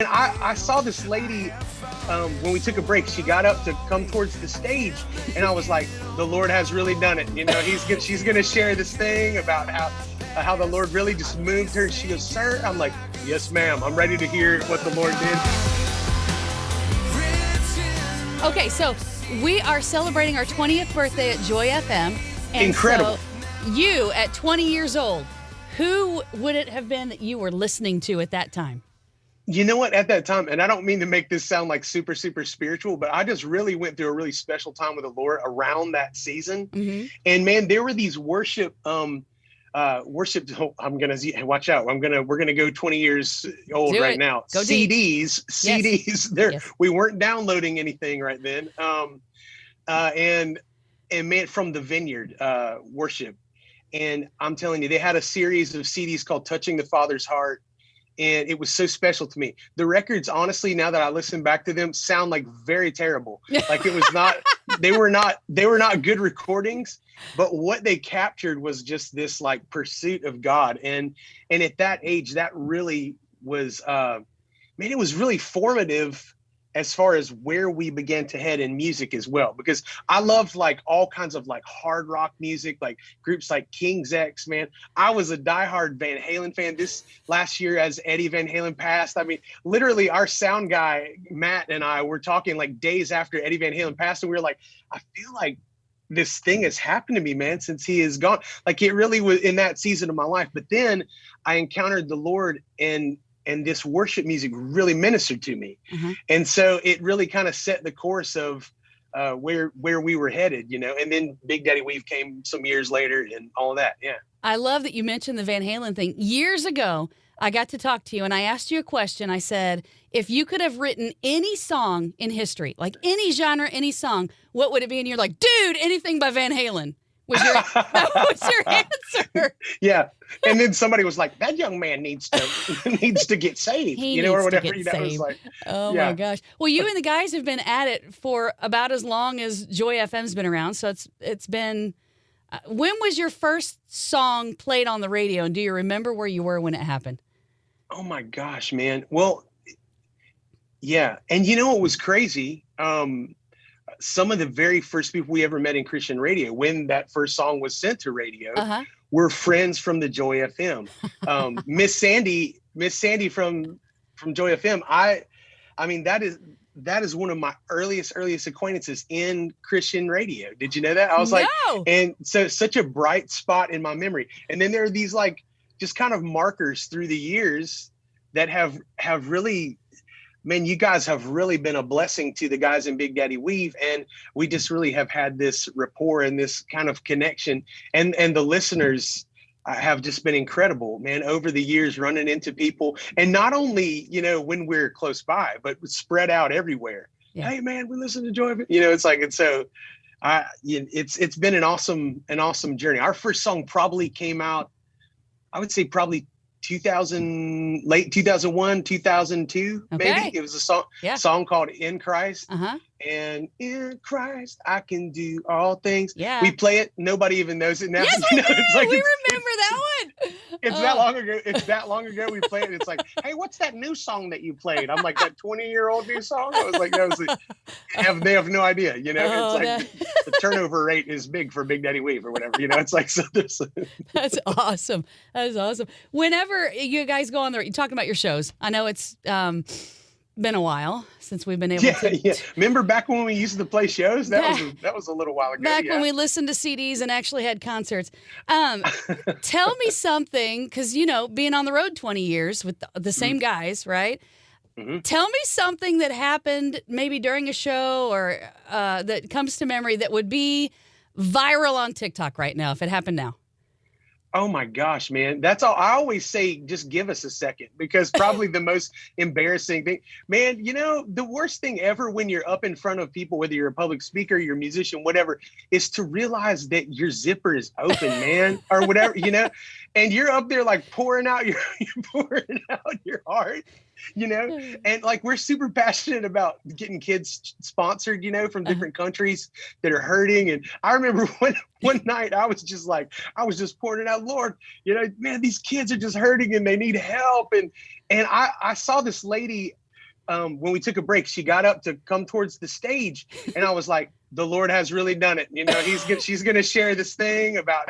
And I saw this lady when we took a break. She got up to come towards the stage, and I was like, "The Lord has really done it." She's gonna share this thing about how the Lord really just moved her. She goes, "Sir," I'm like, "Yes, ma'am. I'm ready to hear what the Lord did." Okay, so we are celebrating our 20th birthday at Joy FM. And Incredible. So you, at 20 years old, who would it have been that you were listening to at that time? You know what? At that time, and I don't mean to make this sound like super, super spiritual, but I just really went through a really special time with the Lord around that season. Mm-hmm. And man, there were these worship. Oh, I'm gonna watch out. We're gonna go 20 years old Do right it. now. Go deep. CDs. There, Yes. we weren't downloading anything right then. And man, from the Vineyard worship, and I'm telling you, they had a series of CDs called "Touching the Father's Heart." And it was so special to me. The records, honestly, now that I listen back to them, sound like very terrible. Like it was not, they were not good recordings, but what they captured was just this like pursuit of God. And at that age, that really was, it was really formative as far as where we began to head in music as well, because I loved like all kinds of like hard rock music, like groups like King's X, man. I was a diehard Van Halen fan. This last year as Eddie Van Halen passed, I mean, literally our sound guy, Matt, and I were talking like days after Eddie Van Halen passed, and we were like, I feel like this thing has happened to me, man, since he is gone. Like it really was in that season of my life. But then I encountered the Lord, and this worship music really ministered to me. Mm-hmm. And so it really kind of set the course of where we were headed, and then Big Daddy Weave came some years later and all of that. Yeah. I love that you mentioned the Van Halen thing. Years ago, I got to talk to you and I asked you a question. I said, if you could have written any song in history, like any genre, any song, what would it be? And you're like, dude, anything by Van Halen. That was your answer. Yeah. And then somebody was like, that young man needs to get saved, or whatever. It was like, oh yeah. my gosh. Well, you and the guys have been at it for about as long as Joy FM's been around. So it's been, when was your first song played on the radio? And do you remember where you were when it happened? Oh my gosh, man. Well, yeah. And what was crazy? Some of the very first people we ever met in Christian radio, when that first song was sent to radio, were friends from the Joy FM. Miss Sandy from Joy FM. I mean, that is one of my earliest acquaintances in Christian radio. Did you know that? I was like, and so such a bright spot in my memory. And then there are these like just kind of markers through the years that have really, man, you guys have really been a blessing to the guys in Big Daddy Weave. And we just really have had this rapport and this kind of connection. And the listeners have just been incredible, man, over the years, running into people. And not only, when we're close by, but spread out everywhere. Yeah. Hey, man, we listen to Joy. It's like, and so it's been an awesome journey. Our first song probably came out, I would say probably late 2001, 2002, maybe. It was a song called In Christ. And in Christ, I can do all things. Yeah. We play it. Nobody even knows it now. Yes, we do. It's like, we remember that one. It's that long ago. It's that long ago we played it. It's like, hey, what's that new song that you played? I'm like, that 20-year-old new song? I was like, they have no idea. It's like the turnover rate is big for Big Daddy Weave or whatever. It's like, so there's. That's awesome. That is awesome. Whenever you guys go on there, you're talking about your shows. I know it's been a while since we've been able to. Yeah. Remember back when we used to play shows? That was a little while ago. Back when we listened to CDs and actually had concerts. Tell me something, because, being on the road 20 years with the same guys, right? Mm-hmm. Tell me something that happened maybe during a show or that comes to memory that would be viral on TikTok right now if it happened now. Oh my gosh, man. That's all. I always say, just give us a second, because probably the most embarrassing thing, man, the worst thing ever when you're up in front of people, whether you're a public speaker, you're a musician, whatever, is to realize that your zipper is open, man, or whatever, and you're up there like pouring out your heart. And like, we're super passionate about getting kids sponsored, from different countries that are hurting. And I remember one night I was just pouring it out, Lord, man, these kids are just hurting and they need help. And I saw this lady when we took a break, she got up to come towards the stage, and I was like, the Lord has really done it. She's going to share this thing about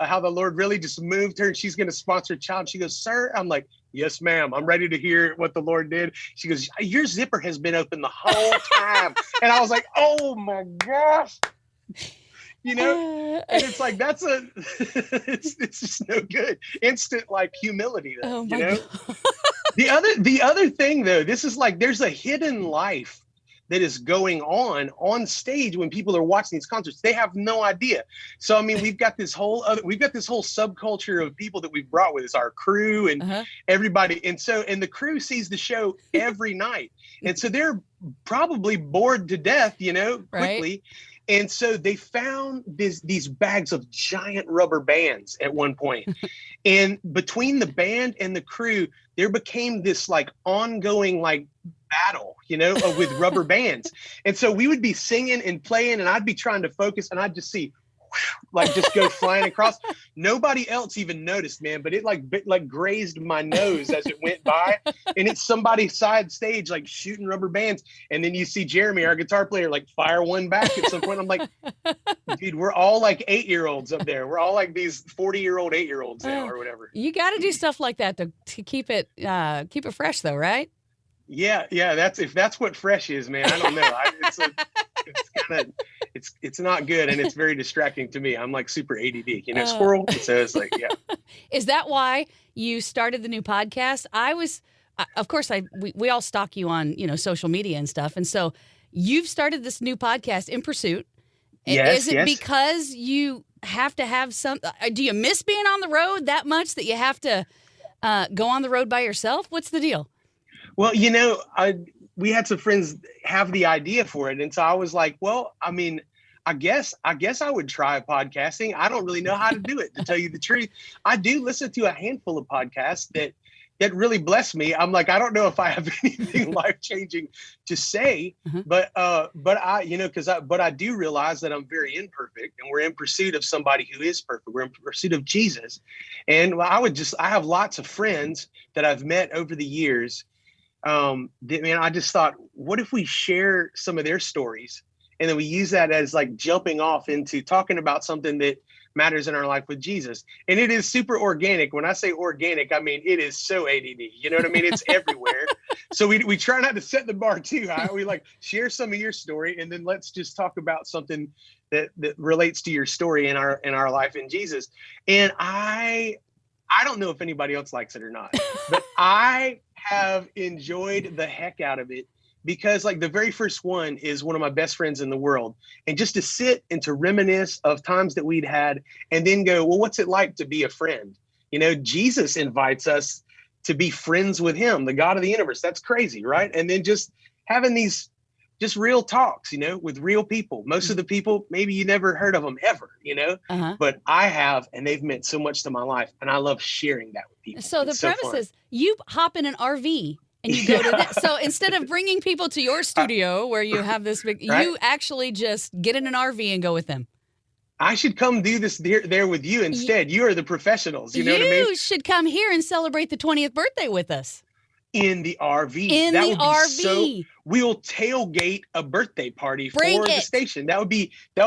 how the Lord really just moved her, and she's going to sponsor a child. She goes, sir, I'm like, yes, ma'am. I'm ready to hear what the Lord did. She goes, your zipper has been open the whole time. And I was like, oh my gosh. And it's like, it's just no good. Instant like humility though, oh my God. The other thing though, this is like, there's a hidden life that is going on stage when people are watching these concerts. They have no idea. So, I mean, we've got this whole subculture of people that we've brought with us, our crew and everybody. And the crew sees the show every night. And so they're probably bored to death, quickly. Right. And so they found these bags of giant rubber bands at one point. And between the band and the crew, there became this like ongoing like battle, with rubber bands. And so we would be singing and playing, and I'd be trying to focus, and I'd just see like just go flying across. Nobody else even noticed, man, but it like grazed my nose as it went by. And it's somebody side stage like shooting rubber bands, and then you see Jeremy, our guitar player, like fire one back at some point. I'm like, dude, we're all like 8-year-olds up there. We're all like these 40-year-old 8-year-olds now or whatever. You got to do stuff like that to keep it fresh though, right? Yeah. If that's what fresh is, man. I don't know. It's not good, and it's very distracting to me. I'm like super ADD, squirrel. So it's like, yeah. Is that why you started the new podcast? Of course, we all stalk you on social media and stuff, and so you've started this new podcast in pursuit. Yes. Is it because you have to have some? Do you miss being on the road that much that you have to go on the road by yourself? What's the deal? Well, we had some friends have the idea for it. And so I was like, well, I mean, I guess I would try podcasting. I don't really know how to do it, to tell you the truth. I do listen to a handful of podcasts that really bless me. I'm like, I don't know if I have anything life-changing to say, but I do realize that I'm very imperfect, and we're in pursuit of somebody who is perfect. We're in pursuit of Jesus. And I have lots of friends that I've met over the years. I just thought, what if we share some of their stories, and then we use that as like jumping off into talking about something that matters in our life with Jesus. And it is super organic. When I say organic, I mean, it is so ADD, you know what I mean? It's everywhere. So we try not to set the bar too high. We like share some of your story, and then let's just talk about something that relates to your story in our life in Jesus. And I don't know if anybody else likes it or not, but I have enjoyed the heck out of it, because like the very first one is one of my best friends in the world. And just to sit and to reminisce of times that we'd had, and then go, well, what's it like to be a friend? Jesus invites us to be friends with him, the God of the universe. That's crazy, right? And then just having these just real talks, with real people. Most of the people, maybe you never heard of them ever, but I have, and they've meant so much to my life. And I love sharing that with people. So the premise is you hop in an RV and you go to this. So instead of bringing people to your studio where you have this big, right? You actually just get in an RV and go with them. I should come do this there with you instead. You are the professionals. You know what I mean? You should come here and celebrate the 20th birthday with us. In the RV. In the RV. We'll tailgate a birthday party for the station. That would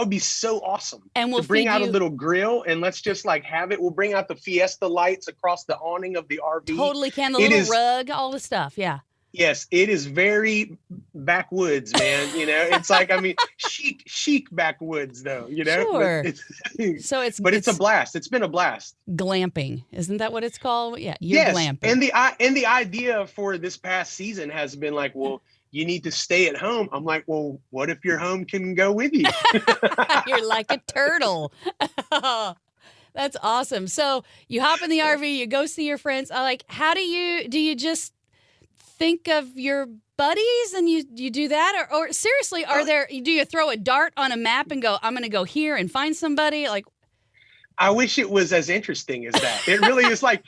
be so awesome. And we'll bring out a little grill, and let's just like have it. We'll bring out the Fiesta lights across the awning of the RV. Totally can. The little rug, all the stuff. Yeah. Yes, it is very backwoods, man. It's like, I mean, chic backwoods, though. Sure. But it's a blast. It's been a blast. Glamping, isn't that what it's called? Yeah, you're glamping. And the idea for this past season has been like, well, you need to stay at home. I'm like, well, what if your home can go with you? You're like a turtle. That's awesome. So you hop in the RV, you go see your friends. How do you just think of your buddies and you do that? Or seriously, do you throw a dart on a map and go, I'm going to go here and find somebody? I wish it was as interesting as that. It really is. Like,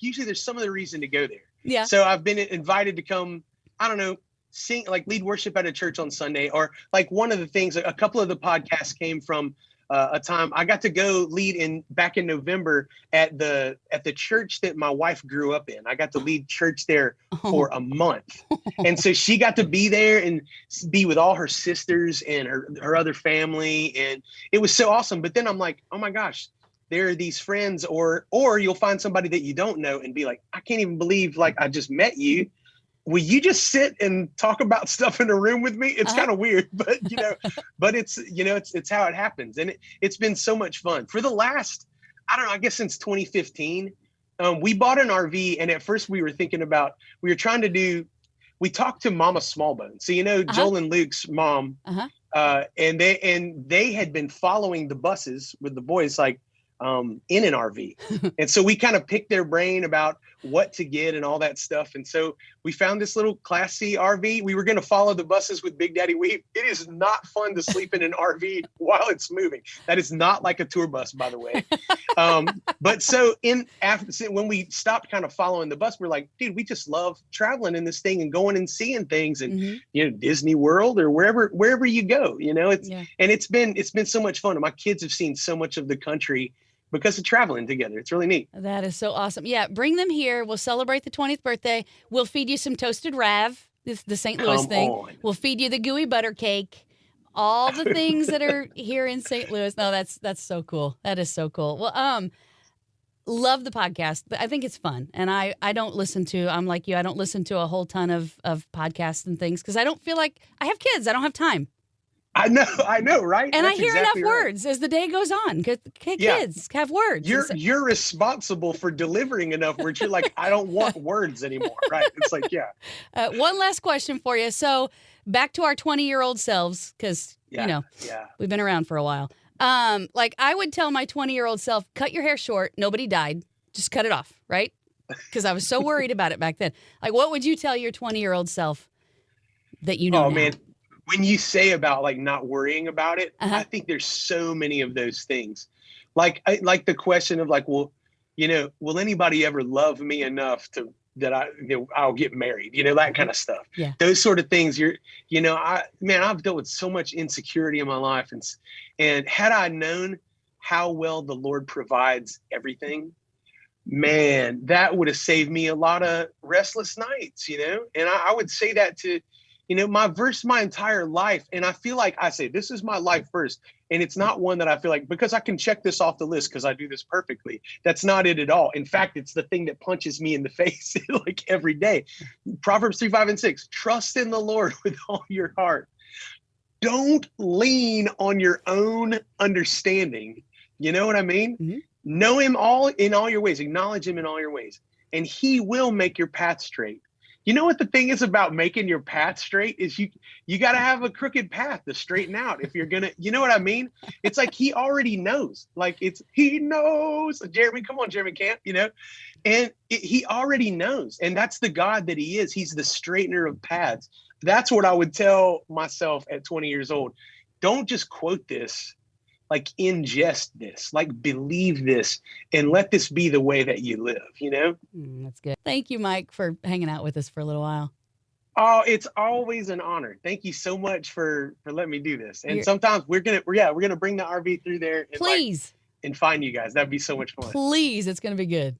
usually there's some other reason to go there. Yeah. So I've been invited to come, I don't know, sing, like lead worship at a church on Sunday, or like one of the things, a couple of the podcasts came from a time I got to go lead back in November at the church that my wife grew up in. I got to lead church there for Oh. a month. And so she got to be there and be with all her sisters and her other family. And it was so awesome. But then I'm like, oh my gosh, there are these friends, or you'll find somebody that you don't know and be like, I can't even believe like I just met you. Will you just sit and talk about stuff in a room with me? It's kind of weird, but but it's it's how it happens. And it's been so much fun for the last, I don't know, I guess since 2015. We bought an RV, and at first we were trying to do, we talked to Mama Smallbone. So, Joel and Luke's mom, and they had been following the buses with the boys, like, in an RV. And so we kind of picked their brain about what to get and all that stuff. And so we found this little Class C RV. We were going to follow the buses with Big Daddy Weave. It is not fun to sleep in an RV while it's moving. That is not like a tour bus, by the way. But so when we stopped kind of following the bus, we're like, dude, we just love traveling in this thing and going and seeing things, and Disney World or wherever you go, and it's been so much fun. And my kids have seen so much of the country because of traveling together. It's really neat. That is so awesome. Yeah, bring them here. We'll celebrate the 20th birthday. We'll feed you some toasted Rav, the St. Louis thing. On. We'll feed you the gooey butter cake. All the things that are here in St. Louis. No, that's so cool. That is so cool. Well, love the podcast. I think it's fun. And I don't listen to, I'm like you, I don't listen to a whole ton of podcasts and things because I don't feel like, I have kids. I don't have time. I know, right? And that's I hear exactly enough words as the day goes on. Kids have words. You're responsible for delivering enough words. You're like, I don't want words anymore, right? It's like, yeah. One last question for you. So back to our 20-year-old selves, because, we've been around for a while. Like I would tell my 20-year-old self, cut your hair short. Nobody died. Just cut it off, right? Because I was so worried about it back then. Like, what would you tell your 20-year-old self that you know now? Man. When you say about like not worrying about it, I think there's so many of those things. Like the question of like, well, will anybody ever love me enough that I'll get married? That kind of stuff. Yeah. Those sort of things. I've dealt with so much insecurity in my life, and had I known how well the Lord provides everything, man, that would have saved me a lot of restless nights. And I would say that to my entire life. And I feel like I say, this is my life first. And it's not one that I feel like, because I can check this off the list because I do this perfectly. That's not it at all. In fact, it's the thing that punches me in the face like every day. Proverbs 3:5-6, trust in the Lord with all your heart. Don't lean on your own understanding. You know what I mean? Mm-hmm. Know him in all your ways. Acknowledge him in all your ways. And he will make your path straight. You know what the thing is about making your path straight is you got to have a crooked path to straighten out if you're going to, you know what I mean? It's like he already knows. Like he knows. Jeremy, come on, Jeremy Camp, and he already knows. And that's the God that he is. He's the straightener of paths. That's what I would tell myself at 20 years old. Don't just quote this. Like ingest this, like believe this, and let this be the way that you live, That's good. Thank you, Mike, for hanging out with us for a little while. Oh, it's always an honor. Thank you so much for letting me do this. And sometimes we're gonna bring the RV through there. And please. And find you guys. That'd be so much fun. Please, it's gonna be good.